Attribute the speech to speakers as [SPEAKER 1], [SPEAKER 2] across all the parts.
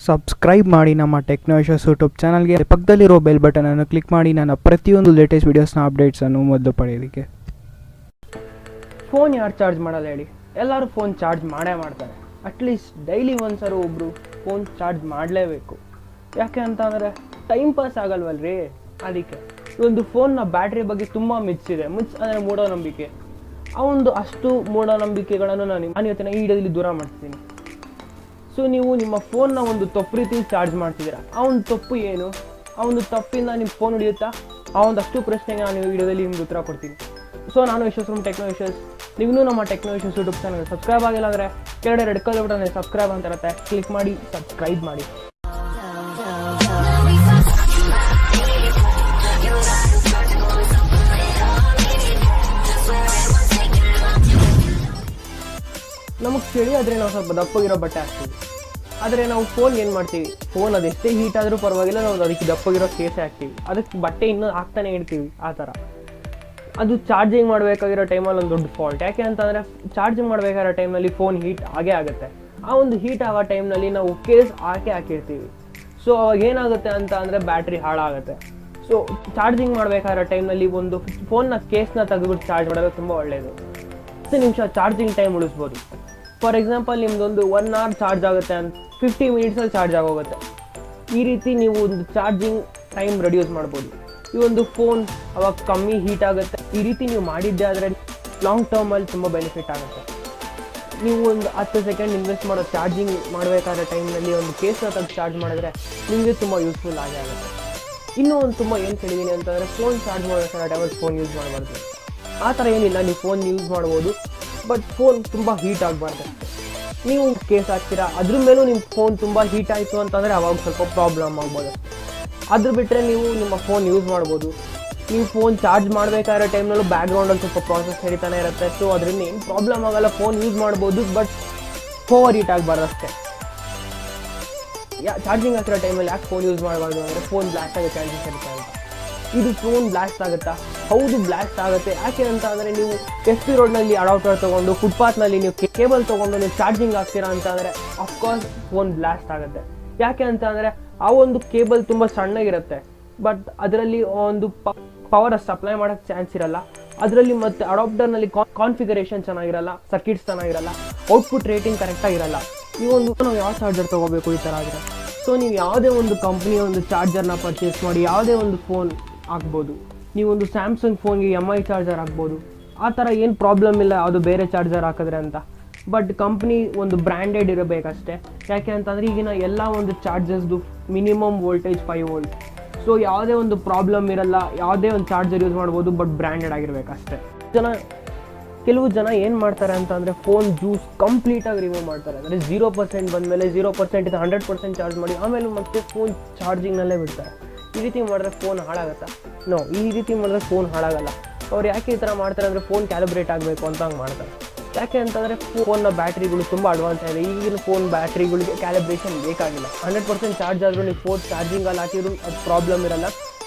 [SPEAKER 1] Subscribe ಮಾಡಿ ನಮ್ಮ technologies YouTube ಚಾನಲ್ಗೆ. ಪಕ್ಕದಲ್ಲಿರೋ ಬೆಲ್ ಬಟನ್ ಅನ್ನು ಕ್ಲಿಕ್ ಮಾಡಿ ನನ್ನ ಪ್ರತಿಯೊಂದು ಲೇಟೆಸ್ಟ್ ವಿಡಿಯೋಸ್ನ ಅಪ್ಡೇಟ್ಸನ್ನು ಮೊದಲು ಪಡೆಯೋದಕ್ಕೆ.
[SPEAKER 2] ಫೋನ್ ಯಾರು ಚಾರ್ಜ್ ಮಾಡಲ್ಲ ಹೇಳಿ? ಎಲ್ಲರೂ ಫೋನ್ ಚಾರ್ಜ್ ಮಾಡ್ತಾರೆ. ಅಟ್ಲೀಸ್ಟ್ ಡೈಲಿ ಒಂದ್ಸರು ಒಬ್ಬರು ಫೋನ್ ಚಾರ್ಜ್ ಮಾಡಲೇಬೇಕು. ಯಾಕೆ ಅಂತ ಅಂದರೆ ಟೈಮ್ ಪಾಸ್ ಆಗಲ್ವಲ್ರಿ, ಅದಕ್ಕೆ. ಒಂದು ಫೋನ್ನ ಬ್ಯಾಟ್ರಿ ಬಗ್ಗೆ ತುಂಬ ಮಿತ್ಸ್ ಇದೆ. ಮಿತ್ಸ್ ಅಂದರೆ ಮೂಢನಂಬಿಕೆ. ಆ ಒಂದು ಅಷ್ಟು ಮೂಢನಂಬಿಕೆಗಳನ್ನು ನಾನು ಇವತ್ತಿನ ಈ ವಿಡಿಯೋದಲ್ಲಿ ದೂರ ಮಾಡ್ತೀನಿ. ಸೊ ನೀವು ನಿಮ್ಮ ಫೋನ್ನ ಒಂದು ತಪ್ಪು ರೀತಿ ಚಾರ್ಜ್ ಮಾಡ್ತಿದ್ದೀರಾ. ಆ ಒಂದು ತಪ್ಪು ಏನು? ಆ ಒಂದು ತಪ್ಪಿಂದ ನಿಮ್ಮ ಫೋನ್ ಹಿಡಿಯುತ್ತಾ? ಆ ಒಂದಷ್ಟು ಪ್ರಶ್ನೆಗೆ ನಾನು ಈ ವಿಡಿಯೋದಲ್ಲಿ ನಿಮ್ಗೆ ಉತ್ತರ ಕೊಡ್ತೀನಿ. ಸೊ ನಾನು ವಿಶ್ವಾಸ್ ಫ್ರಮ್ ಟೆಕ್ನಾಲಜೀಸ್. ನೀವು ನಮ್ಮ ಟೆಕ್ನಾಲಜೀಸ್ ಯೂಟ್ಯೂಬ್ ಚಾನಲ್ ಸಬ್ಸ್ಕ್ರೈಬ್ ಆಗಿಲ್ಲ ಅಂದರೆ ಕೆಳಗಡೆ ರೆಡ್ ಕಲರ್ ಬಟನ್ ಸಬ್ಸ್ಕ್ರೈಬ್ ಅಂತ ಇರುತ್ತೆ, ಕ್ಲಿಕ್ ಮಾಡಿ ಸಬ್ಸ್ಕ್ರೈಬ್ ಮಾಡಿ. ನಮಗೆ ಚಳಿ ಆದರೆ ನಾವು ಸ್ವಲ್ಪ ದಪ್ಪಗಿರೋ ಬಟ್ಟೆ ಹಾಕ್ತೀವಿ. ಆದರೆ ನಾವು ಫೋನ್ ಏನು ಮಾಡ್ತೀವಿ? ಫೋನ್ ಅದೆಷ್ಟೇ ಹೀಟ್ ಆದರೂ ಪರವಾಗಿಲ್ಲ, ನಾವು ಅದಕ್ಕೆ ದಪ್ಪಗಿರೋ ಕೇಸೆ ಹಾಕ್ತೀವಿ. ಅದಕ್ಕೆ ಬಟ್ಟೆ ಇನ್ನೂ ಹಾಕ್ತಾನೆ ಇಡ್ತೀವಿ. ಆ ಥರ ಅದು ಚಾರ್ಜಿಂಗ್ ಮಾಡಬೇಕಾಗಿರೋ ಟೈಮಲ್ಲಿ ಒಂದು ದೊಡ್ಡ ಫಾಲ್ಟ್. ಯಾಕೆ ಅಂತಂದರೆ ಚಾರ್ಜಿಂಗ್ ಮಾಡಬೇಕಾಗಿರೋ ಟೈಮ್ನಲ್ಲಿ ಫೋನ್ ಹೀಟ್ ಆಗೇ ಆಗುತ್ತೆ. ಆ ಒಂದು ಹೀಟ್ ಆಗೋ ಟೈಮ್ನಲ್ಲಿ ನಾವು ಕೇಸ್ ಹಾಕಿರ್ತೀವಿ. ಸೊ ಅವಾಗ ಏನಾಗುತ್ತೆ ಅಂತ ಅಂದರೆ ಬ್ಯಾಟ್ರಿ ಹಾಳಾಗುತ್ತೆ. ಸೊ ಚಾರ್ಜಿಂಗ್ ಮಾಡಬೇಕಾಗಿರೋ ಟೈಮ್ನಲ್ಲಿ ಒಂದು ಫೋನ್ನ ಕೇಸ್ನ ತೆಗೆದುಬಿಟ್ಟು ಚಾರ್ಜ್ ಮಾಡೋದು ತುಂಬ ಒಳ್ಳೆಯದು. 10 ನಿಮಿಷ ಚಾರ್ಜಿಂಗ್ ಟೈಮ್ ಉಳಿಸ್ಬೋದು. ಫಾರ್ ಎಕ್ಸಾಂಪಲ್ ನಿಮ್ದೊಂದು 1 hour ಚಾರ್ಜ್ ಆಗುತ್ತೆ ಅಂತ 50 ಮಿನಿಟ್ಸಲ್ಲಿ ಚಾರ್ಜ್ ಆಗೋಗುತ್ತೆ. ಈ ರೀತಿ ನೀವು ಒಂದು ಚಾರ್ಜಿಂಗ್ ಟೈಮ್ ರೆಡ್ಯೂಸ್ ಮಾಡ್ಬೋದು. ಈ ಒಂದು ಫೋನ್ ಅವಾಗ ಕಮ್ಮಿ ಹೀಟ್ ಆಗುತ್ತೆ. ಈ ರೀತಿ ನೀವು ಮಾಡಿದ್ದೆ ಆದರೆ ಲಾಂಗ್ ಟರ್ಮಲ್ಲಿ ತುಂಬ ಬೆನಿಫಿಟ್ ಆಗುತ್ತೆ. ನೀವು ಒಂದು 10 ಸೆಕೆಂಡ್ ಇನ್ವೆಸ್ಟ್ ಮಾಡೋ ಚಾರ್ಜಿಂಗ್ ಮಾಡಬೇಕಾದ ಟೈಮ್ನಲ್ಲಿ ಒಂದು ಕೇಸ್ನ ತೆಗೆದು ಚಾರ್ಜ್ ಮಾಡಿದ್ರೆ ನಿಮಗೆ ತುಂಬ ಯೂಸ್ಫುಲ್ ಆಗೇ ಆಗುತ್ತೆ. ಇನ್ನೂ ಒಂದು ತುಂಬ ಏನು ಕೇಳಿದ್ದೀನಿ ಅಂತಂದರೆ ಫೋನ್ ಚಾರ್ಜ್ ಮಾಡಬೇಕಾದ ಟೈಮಲ್ಲಿ ಫೋನ್ ಯೂಸ್ ಮಾಡಬಾರ್ದು. ಆ ಥರ ಏನಿಲ್ಲ, ನೀವು ಫೋನ್ ಯೂಸ್ ಮಾಡ್ಬೋದು, ಬಟ್ ಫೋನ್ ತುಂಬ ಹೀಟ್ ಆಗಬಾರ್ದು. ನೀವು ಕೇಸ್ ಹಾಕ್ತೀರಾ, ಅದ್ರ ಮೇಲೂ ನಿಮ್ಮ ಫೋನ್ ತುಂಬ ಹೀಟ್ ಆಯಿತು ಅಂತಂದರೆ ಅವಾಗ ಸ್ವಲ್ಪ ಪ್ರಾಬ್ಲಮ್ ಆಗ್ಬೋದು. ಅದ್ರ ಬಿಟ್ಟರೆ ನೀವು ನಿಮ್ಮ ಫೋನ್ ಯೂಸ್ ಮಾಡ್ಬೋದು. ನೀವು ಫೋನ್ ಚಾರ್ಜ್ ಮಾಡಬೇಕಾಗಿರೋ ಟೈಮ್ನಲ್ಲೂ ಬ್ಯಾಕ್ಗ್ರೌಂಡಲ್ಲಿ ಸ್ವಲ್ಪ ಪ್ರಾಸೆಸ್ ನಡೀತಾನೆ ಇರುತ್ತೆ. ಸೊ ಅದರಿಂದ ಏನು ಪ್ರಾಬ್ಲಮ್ ಆಗೋಲ್ಲ, ಫೋನ್ ಯೂಸ್ ಮಾಡ್ಬೋದು, ಬಟ್ ಓವರ್ ಹೀಟ್ ಆಗಬಾರ್ದು ಅಷ್ಟೇ. ಚಾರ್ಜಿಂಗ್ ಹಾಕಿರೋ ಟೈಮಲ್ಲಿ ಯಾಕೆ ಫೋನ್ ಯೂಸ್ ಮಾಡಬಾರ್ದು ಅಂದರೆ ಫೋನ್ ಬ್ಲಾಸ್ಟ್ ಆಗೋ ಚಾನ್ಸಸ್ ಇರುತ್ತೆ ಅಂತ. ಇದು ಫೋನ್ ಬ್ಲಾಸ್ಟ್ ಆಗುತ್ತಾ? ಹೌದು, ಬ್ಲಾಸ್ಟ್ ಆಗುತ್ತೆ. ಯಾಕೆ ಅಂತ ಅಂದರೆ ನೀವು ಎಸ್ ಪಿ ರೋಡ್ನಲ್ಲಿ ಅಡಾಪ್ಟರ್ ತೊಗೊಂಡು ಫುಟ್ಪಾತ್ನಲ್ಲಿ ನೀವು ಕೇಬಲ್ ತೊಗೊಂಡು ನೀವು ಚಾರ್ಜಿಂಗ್ ಆಗ್ತೀರಾ ಅಂತ ಅಂದರೆ ಅಫ್ಕೋರ್ಸ್ ಫೋನ್ ಬ್ಲಾಸ್ಟ್ ಆಗುತ್ತೆ. ಯಾಕೆ ಅಂತ ಅಂದರೆ ಆ ಒಂದು ಕೇಬಲ್ ತುಂಬ ಸಣ್ಣಗಿರುತ್ತೆ, ಬಟ್ ಅದರಲ್ಲಿ ಒಂದು ಪವರ್ ಸಪ್ಲೈ ಮಾಡೋಕ್ಕೆ ಚಾನ್ಸ್ ಇರಲ್ಲ. ಅದರಲ್ಲಿ ಮತ್ತು ಅಡಾಪ್ಟರ್ನಲ್ಲಿ ಕಾನ್ಫಿಗರೇಷನ್ ಚೆನ್ನಾಗಿರಲ್ಲ, ಸರ್ಕಿಟ್ಸ್ ಚೆನ್ನಾಗಿರಲ್ಲ, ಔಟ್ಪುಟ್ ರೇಟಿಂಗ್ ಕರೆಕ್ಟಾಗಿರಲ್ಲ. ನಾವು ಯಾವ ಚಾರ್ಜರ್ ತೊಗೋಬೇಕು ಈ ಥರ ಆದರೆ? ಸೊ ನೀವು ಯಾವುದೇ ಒಂದು ಕಂಪ್ನಿಯ ಒಂದು ಚಾರ್ಜರ್ನ ಪರ್ಚೇಸ್ ಮಾಡಿ ಯಾವುದೇ ಒಂದು ಫೋನ್ ಆಗ್ಬೋದು. ನೀವೊಂದು ಸ್ಯಾಮ್ಸಂಗ್ ಫೋನ್ಗೆ MI ಚಾರ್ಜರ್ ಹಾಕ್ಬೋದು. ಆ ಥರ ಏನು ಪ್ರಾಬ್ಲಮ್ ಇಲ್ಲ ಅದು ಬೇರೆ ಚಾರ್ಜರ್ ಹಾಕಿದ್ರೆ ಅಂತ. ಬಟ್ ಕಂಪ್ನಿ ಒಂದು ಬ್ರ್ಯಾಂಡೆಡ್ ಇರಬೇಕಷ್ಟೇ. ಯಾಕೆ ಅಂತಂದರೆ ಈಗಿನ ಎಲ್ಲ ಒಂದು ಚಾರ್ಜರ್ಸ್ದು ಮಿನಿಮಮ್ ವೋಲ್ಟೇಜ್ 5 volt. ಸೊ ಯಾವುದೇ ಒಂದು ಪ್ರಾಬ್ಲಮ್ ಇರಲ್ಲ, ಯಾವುದೇ ಒಂದು ಚಾರ್ಜರ್ ಯೂಸ್ ಮಾಡ್ಬೋದು, ಬಟ್ ಬ್ರ್ಯಾಂಡೆಡ್ ಆಗಿರಬೇಕಷ್ಟೇ. ಕೆಲವು ಜನ ಏನು ಮಾಡ್ತಾರೆ ಅಂತಂದರೆ ಫೋನ್ ಜ್ಯೂಸ್ ಕಂಪ್ಲೀಟಾಗಿ ರಿಮೂವ್ ಮಾಡ್ತಾರೆ. ಅಂದರೆ 0% ಬಂದಮೇಲೆ 0% 100% ಚಾರ್ಜ್ ಮಾಡಿ ಆಮೇಲೆ ಮತ್ತೆ ಫೋನ್ ಚಾರ್ಜಿಂಗ್ನಲ್ಲೇ ಬಿಡ್ತಾರೆ. ಈ ರೀತಿ ಮಾಡಿದ್ರೆ ಫೋನ್ ಹಾಳಾಗುತ್ತಾ? ನೋ, ಈ ರೀತಿ ಮಾಡಿದ್ರೆ ಫೋನ್ ಹಾಳಾಗಲ್ಲ. ಅವ್ರು ಯಾಕೆ ಈ ಥರ ಮಾಡ್ತಾರೆ ಅಂದರೆ ಫೋನ್ ಕ್ಯಾಲಿಬ್ರೇಟ್ ಆಗಬೇಕು ಅಂತ ಹಂಗೆ ಮಾಡ್ತಾರೆ. ಯಾಕೆ ಅಂತಂದರೆ ಫೋನ್ನ ಬ್ಯಾಟ್ರಿಗಳು ತುಂಬ ಅಡ್ವಾನ್ಸ್ ಆಗಿದೆ. ಈಗಿನ ಫೋನ್ ಬ್ಯಾಟ್ರಿಗಳಿಗೆ ಕ್ಯಾಲಿಬ್ರೇಷನ್ ಬೇಕಾಗಿಲ್ಲ. 100% ಚಾರ್ಜ್ ಆದರೂ ನೀವು ಫೋನ್ ಚಾರ್ಜಿಂಗಲ್ಲಿ ಹಾಕಿದ್ರು ಅದು ಪ್ರಾಬ್ಲಮ್ ಇರಲ್ಲ,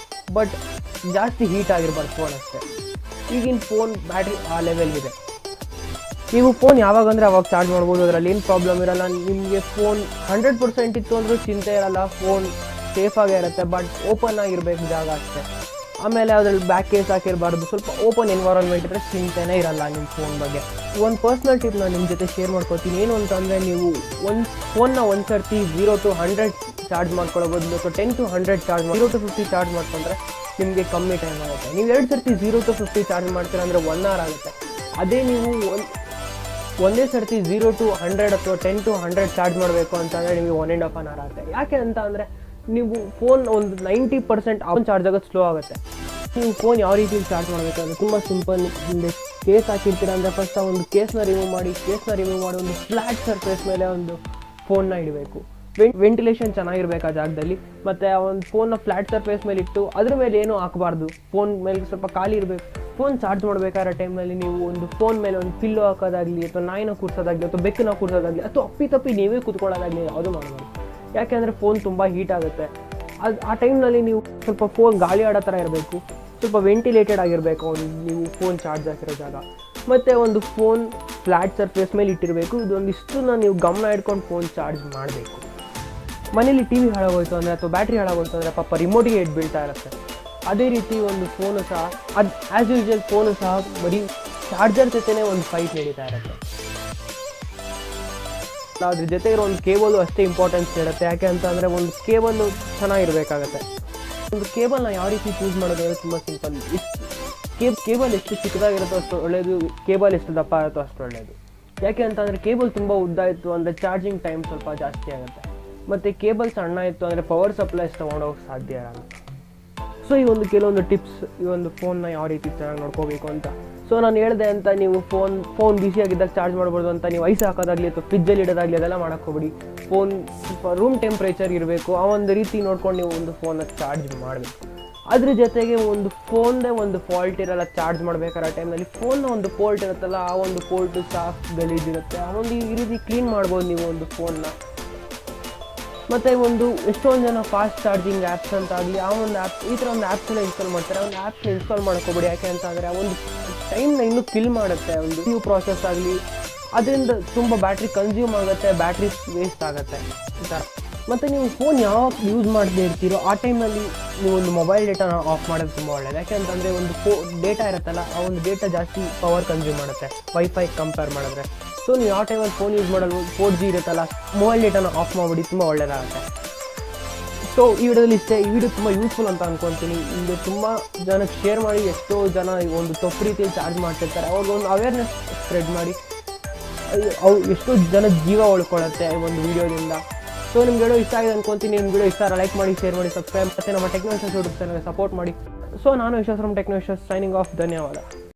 [SPEAKER 2] ಬಟ್ ಜಾಸ್ತಿ ಹೀಟ್ ಆಗಿರ್ಬಾರ್ದು ಫೋನ್ ಅಷ್ಟೇ. ಈಗಿನ ಫೋನ್ ಬ್ಯಾಟ್ರಿ ಆ ಲೆವೆಲ್ಗಿದೆ. ನೀವು ಫೋನ್ ಯಾವಾಗ ಅಂದರೆ ಅವಾಗ ಚಾರ್ಜ್ ಮಾಡ್ಬೋದು, ಅದರಲ್ಲಿ ಏನು ಪ್ರಾಬ್ಲಮ್ ಇರಲ್ಲ. ನಿಮಗೆ ಫೋನ್ 100% ಇತ್ತು ಅಂದರೂ ಚಿಂತೆ ಇರಲ್ಲ, ಫೋನ್ ಸೇಫಾಗೇ ಇರುತ್ತೆ. ಬಟ್ ಓಪನ್ ಆಗಿರಬೇಕು ಜಾಗ ಅಷ್ಟೇ. ಆಮೇಲೆ ಅದರಲ್ಲಿ ಬ್ಯಾಕ್ ಕೇಸ್ ಹಾಕಿರಬಾರ್ದು. ಸ್ವಲ್ಪ ಓಪನ್ ಎನ್ವೈರನ್ಮೆಂಟ್ ಇದ್ದರೆ ಚಿಂತೆನೇ ಇರಲ್ಲ ನಿಮ್ಮ ಫೋನ್ ಬಗ್ಗೆ. ಒಂದು ಪರ್ಸ್ನಲ್ ಟಿಪ್ ನಾನು ನಿಮ್ಮ ಜೊತೆ ಶೇರ್ ಮಾಡ್ಕೊತೀನಿ. ಏನು ಅಂತಂದರೆ ನೀವು ಒಂದು ಫೋನ್ನ ಒಂದು ಸರ್ತಿ 0 to 100 ಚಾರ್ಜ್ ಮಾಡ್ಕೊಳ್ಳೋಬೋದು, ಅಥವಾ 10 to 100 ಚಾರ್ಜ್ 0 to 50 ಚಾರ್ಜ್ ಮಾಡ್ಕೊಂಡ್ರೆ ನಿಮಗೆ ಕಮ್ಮಿ ಟೈಮ್ ಆಗುತ್ತೆ. ನೀವು 2 ಸರ್ತಿ 0 to 50 ಚಾರ್ಜ್ ಮಾಡ್ತೀರಾ ಅಂದರೆ 1 hour ಆಗುತ್ತೆ. ಅದೇ ನೀವು ಒಂದೇ ಸರ್ತಿ 0 to 100 ಅಥವಾ 10 to 100 ಚಾರ್ಜ್ ಮಾಡಬೇಕು ಅಂತಂದರೆ ನಿಮಗೆ 1.5 hour ಆಗುತ್ತೆ. ಯಾಕೆ ಅಂತ ಅಂದರೆ ನೀವು ಫೋನ್ ಒಂದು 90% ಆನ್ ಚಾರ್ಜ್ ಆಗೋದು ಸ್ಲೋ ಆಗುತ್ತೆ. ನೀವು ಫೋನ್ ಯಾವ ರೀತಿ ಚಾರ್ಜ್ ಮಾಡಬೇಕು ಅಂದರೆ ತುಂಬ ಸಿಂಪಲ್. ಹಿಂದೆ ಕೇಸ್ ಹಾಕಿರ್ತೀರ ಅಂದರೆ ಫಸ್ಟ್ ಆ ಒಂದು ಕೇಸ್ನ ರಿಮೂವ್ ಮಾಡಿ ಒಂದು ಫ್ಲ್ಯಾಟ್ ಸರ್ಫೇಸ್ ಮೇಲೆ ಒಂದು ಫೋನ್ನ ಇಡಬೇಕು. ವೆಂಟಿಲೇಷನ್ ಚೆನ್ನಾಗಿರ್ಬೇಕು ಆ ಜಾಗದಲ್ಲಿ. ಮತ್ತು ಆ ಒಂದು ಫೋನ್ನ ಫ್ಲ್ಯಾಟ್ ಸರ್ಫೇಸ್ ಮೇಲೆ ಇಟ್ಟು ಅದ್ರ ಮೇಲೆ ಏನೂ ಹಾಕಬಾರ್ದು. ಫೋನ್ ಮೇಲೆ ಸ್ವಲ್ಪ ಖಾಲಿ ಇರಬೇಕು. ಫೋನ್ ಚಾರ್ಜ್ ಮಾಡಬೇಕಾದ ಟೈಮ್ನಲ್ಲಿ ನೀವು ಒಂದು ಫೋನ್ ಮೇಲೆ ಒಂದು ಪಿಲ್ಲೋ ಹಾಕೋದಾಗಲಿ, ಅಥವಾ ನಾಯಿನ ಕೂರಿಸೋದಾಗಲಿ, ಅಥವಾ ಬೆಕ್ಕನ್ನ ಕೂರಿಸೋದಾಗಲಿ, ಅಥವಾ ಅಪ್ಪಿ ನೀವೇ ಕೂತ್ಕೊಳ್ಳೋದಾಗಲಿ ಯಾವುದೂ ಮಾಡಬಾರ್ದು. ಯಾಕೆ ಅಂದರೆ ಫೋನ್ ತುಂಬ ಹೀಟ್ ಆಗುತ್ತೆ. ಆ ಟೈಮ್ನಲ್ಲಿ ನೀವು ಸ್ವಲ್ಪ ಫೋನ್ ಗಾಳಿ ಆಡೋ ಥರ ಇರಬೇಕು, ಸ್ವಲ್ಪ ವೆಂಟಿಲೇಟೆಡ್ ಆಗಿರಬೇಕು ನೀವು ಫೋನ್ ಚಾರ್ಜ್ ಹಾಕಿರೋ ಜಾಗ. ಮತ್ತು ಒಂದು ಫೋನ್ ಫ್ಲ್ಯಾಟ್ ಸರ್ಫೇಸ್ ಮೇಲೆ ಇಟ್ಟಿರಬೇಕು. ಇದೊಂದಿಷ್ಟನ್ನ ನೀವು ಗಮನ ಇಟ್ಕೊಂಡು ಫೋನ್ ಚಾರ್ಜ್ ಮಾಡಬೇಕು. ಮನೇಲಿ ಟಿ ವಿ ಹಾಳಾಗೋಯ್ತು ಅಂದರೆ ಅಥವಾ ಬ್ಯಾಟ್ರಿ ಹಾಳಾಗೋಯ್ತು ಅಂದರೆ ಪಾಪ ರಿಮೋಟಿಗೆ ಇಟ್ಟು ಬೀಳ್ತಾ ಇರುತ್ತೆ. ಅದೇ ರೀತಿ ಒಂದು ಫೋನು ಸಹ ಅದು ಆ್ಯಸ್ ಯೂಶುವಲ್ ಫೋನು ಸಹ ಬರೀ ಚಾರ್ಜರ್ ಜೊತೆನೇ ಒಂದು ಫೈಟ್ ನಡೀತಾ ಇರುತ್ತೆ. ಅದ್ರ ಜೊತೆ ಇರೋ ಒಂದು ಕೇಬಲು ಅಷ್ಟೇ ಇಂಪಾರ್ಟೆನ್ಸ್ ಇರುತ್ತೆ. ಯಾಕೆ ಅಂತ ಅಂದರೆ ಒಂದು ಕೇಬಲು ಚೆನ್ನಾಗಿರಬೇಕಾಗತ್ತೆ. ಒಂದು ಕೇಬಲ್ನ ಯಾವ ರೀತಿ ಚೂಸ್ ಮಾಡೋದು ಅಂದರೆ ತುಂಬ ಸಿಂಪಲ್. ಕೇಬಲ್ ಎಷ್ಟು ಚಿಕ್ಕದಾಗಿರುತ್ತೋ ಅಷ್ಟು ಒಳ್ಳೆಯದು, ಕೇಬಲ್ ಎಷ್ಟು ದಪ್ಪ ಇರುತ್ತೋ ಅಷ್ಟು ಒಳ್ಳೆಯದು. ಯಾಕೆ ಅಂತಂದರೆ ಕೇಬಲ್ ತುಂಬ ಉದ್ದ ಇತ್ತು ಅಂದರೆ ಚಾರ್ಜಿಂಗ್ ಟೈಮ್ ಸ್ವಲ್ಪ ಜಾಸ್ತಿ ಆಗುತ್ತೆ, ಮತ್ತು ಕೇಬಲ್ ಸಣ್ಣ ಇತ್ತು ಅಂದರೆ ಪವರ್ ಸಪ್ಲೈಸ್ ತೊಗೊಂಡೋಗಕ್ಕೆ ಸಾಧ್ಯ ಇರಲ್ಲ. ಸೊ ಈ ಒಂದು ಕೆಲವೊಂದು ಟಿಪ್ಸ್ ಈ ಒಂದು ಫೋನ್ನ ಯಾವ ರೀತಿ ಚೆನ್ನಾಗಿ ನೋಡ್ಕೋಬೇಕು ಅಂತ. ಸೊ ನಾನು ಹೇಳಿದೆ ಅಂತ ನೀವು ಫೋನ್ ಬಿಸಿಯಾಗಿದ್ದಾಗ ಚಾರ್ಜ್ ಮಾಡ್ಬೋದು ಅಂತ ನೀವು ಐಸ್ ಹಾಕೋದಾಗಲಿ ಅಥವಾ ಫ್ರಿಜ್ಜಲ್ಲಿ ಇಡೋದಾಗಲಿ ಅದೆಲ್ಲ ಮಾಡೋಕ್ಕೋಗ್ಬಿಡಿ. ಫೋನ್ ಸ್ವಲ್ಪ ರೂಮ್ ಟೆಂಪ್ರೇಚರ್ ಇರಬೇಕು, ಆ ಒಂದು ರೀತಿ ನೋಡ್ಕೊಂಡು ನೀವು ಒಂದು ಫೋನ್ನ ಚಾರ್ಜ್ ಮಾಡಬೇಕು. ಅದ್ರ ಜೊತೆಗೆ ಒಂದು ಫೋನ್ದೇ ಒಂದು ಫಾಲ್ಟ್ ಇರಲ್ಲ ಚಾರ್ಜ್ ಮಾಡಬೇಕಾದ್ರೆ ಟೈಮ್ನಲ್ಲಿ. ಫೋನ್ನ ಒಂದು ಪೋರ್ಟ್ ಇರುತ್ತಲ್ಲ, ಆ ಒಂದು ಪೋರ್ಟು ಸಾಫ್ಟ್ ಗಲೀಜಿರುತ್ತೆ, ಆ ಒಂದು ಈ ರೀತಿ ಕ್ಲೀನ್ ಮಾಡ್ಬೋದು ನೀವು ಒಂದು ಫೋನ್ನ. ಮತ್ತು ಒಂದು ಎಷ್ಟೊಂದು ಜನ ಫಾಸ್ಟ್ ಚಾರ್ಜಿಂಗ್ ಆ್ಯಪ್ಸ್ ಅಂತ ಆಗಲಿ ಆ ಒಂದು ಆ್ಯಪ್ ಈ ಥರ ಒಂದು ಆ್ಯಪ್ಸನ್ನ ಇನ್ಸ್ಟಾಲ್ ಮಾಡ್ತಾರೆ. ಒಂದು ಆ್ಯಪ್ನ ಇನ್ಸ್ಟಾಲ್ ಮಾಡ್ಕೋಬೇಡಿ. ಯಾಕೆ ಅಂತ ಅಂದರೆ ಆ ಒಂದು ಟೈಮ್ನ ಇನ್ನೂ ಕಿಲ್ ಮಾಡುತ್ತೆ. ಒಂದು ನ್ಯೂ ಪ್ರಾಸೆಸ್ ಆಗಲಿ ಅದರಿಂದ ತುಂಬ ಬ್ಯಾಟ್ರಿ ಕನ್ಸ್ಯೂಮ್ ಆಗುತ್ತೆ, ಬ್ಯಾಟ್ರಿ ವೇಸ್ಟ್ ಆಗುತ್ತೆ ಈ ಥರ. ಮತ್ತು ನೀವು ಫೋನ್ ಯಾವಾಗ ಯೂಸ್ ಮಾಡದೇ ಇರ್ತೀರೋ ಆ ಟೈಮಲ್ಲಿ ನೀವು ಒಂದು ಮೊಬೈಲ್ ಡೇಟಾನ ಆಫ್ ಮಾಡೋದು ತುಂಬ ಒಳ್ಳೆಯದು. ಯಾಕೆ ಅಂತಂದರೆ ಒಂದು ಡೇಟಾ ಇರುತ್ತಲ್ಲ, ಆ ಒಂದು ಡೇಟಾ ಜಾಸ್ತಿ ಪವರ್ ಕನ್ಸ್ಯೂಮ್ ಮಾಡುತ್ತೆ ವೈಫೈ ಕಂಪೇರ್ ಮಾಡಿದ್ರೆ. ಸೊ ನೀವು ಯಾವ ಟೈಮಲ್ಲಿ ಫೋನ್ ಯೂಸ್ ಮಾಡಲು 4G ಇರುತ್ತಲ್ಲ, ಮೊಬೈಲ್ ಡೇಟಾನ ಆಫ್ ಮಾಡಿಬಿಡಿ, ತುಂಬ ಒಳ್ಳೆಯದಾಗುತ್ತೆ. ಸೊ ಈ ವಿಡಿಯೋದಲ್ಲಿ ಇಷ್ಟೇ. ಈ ವಿಡಿಯೋ ತುಂಬ ಯೂಸ್ಫುಲ್ ಅಂತ ಅಂದ್ಕೊತೀನಿ. ಇದು ತುಂಬ ಜನಕ್ಕೆ ಶೇರ್ ಮಾಡಿ. ಎಷ್ಟೋ ಜನ ಒಂದು ತಪ್ಪು ರೀತಿಯಲ್ಲಿ ಚಾರ್ಜ್ ಮಾಡ್ತಿರ್ತಾರೆ, ಅವ್ರಿಗೊಂದು ಅವೇರ್ನೆಸ್ ಸ್ಪ್ರೆಡ್ ಮಾಡಿ. ಎಷ್ಟೋ ಜನ ಜೀವ ಉಳ್ಕೊಳ್ಳುತ್ತೆ ಈ ಒಂದು ವಿಡಿಯೋದಿಂದ. ಸೊ ನಿಮ್ಗೆ ವಿಡಿಯೋ ಇಷ್ಟ ಆಗಿದೆ ಅನ್ಕೊತೀನಿ. ನಿಮ್ಮ ವಿಡಿಯೋ ಇಷ್ಟ ಲೈಕ್ ಮಾಡಿ, ಶೇರ್ ಮಾಡಿ, ಸಬ್ಸ್ಕ್ರೈಬ್ ಮತ್ತು ನಮ್ಮ ಟೆಕ್ನಾಲಜಿ ಯೂಟ್ಯೂಬ್ ಚಾನಲ್ಗೆ ಸಪೋರ್ಟ್ ಮಾಡಿ. ಸೊ ನಾನು ವಿಶ್ವಾಸ್ ಫ್ರಮ್ ಟೆಕ್ನಾಲಜಿ ಸೈನಿಂಗ್ ಆಫ್. ಧನ್ಯವಾದ.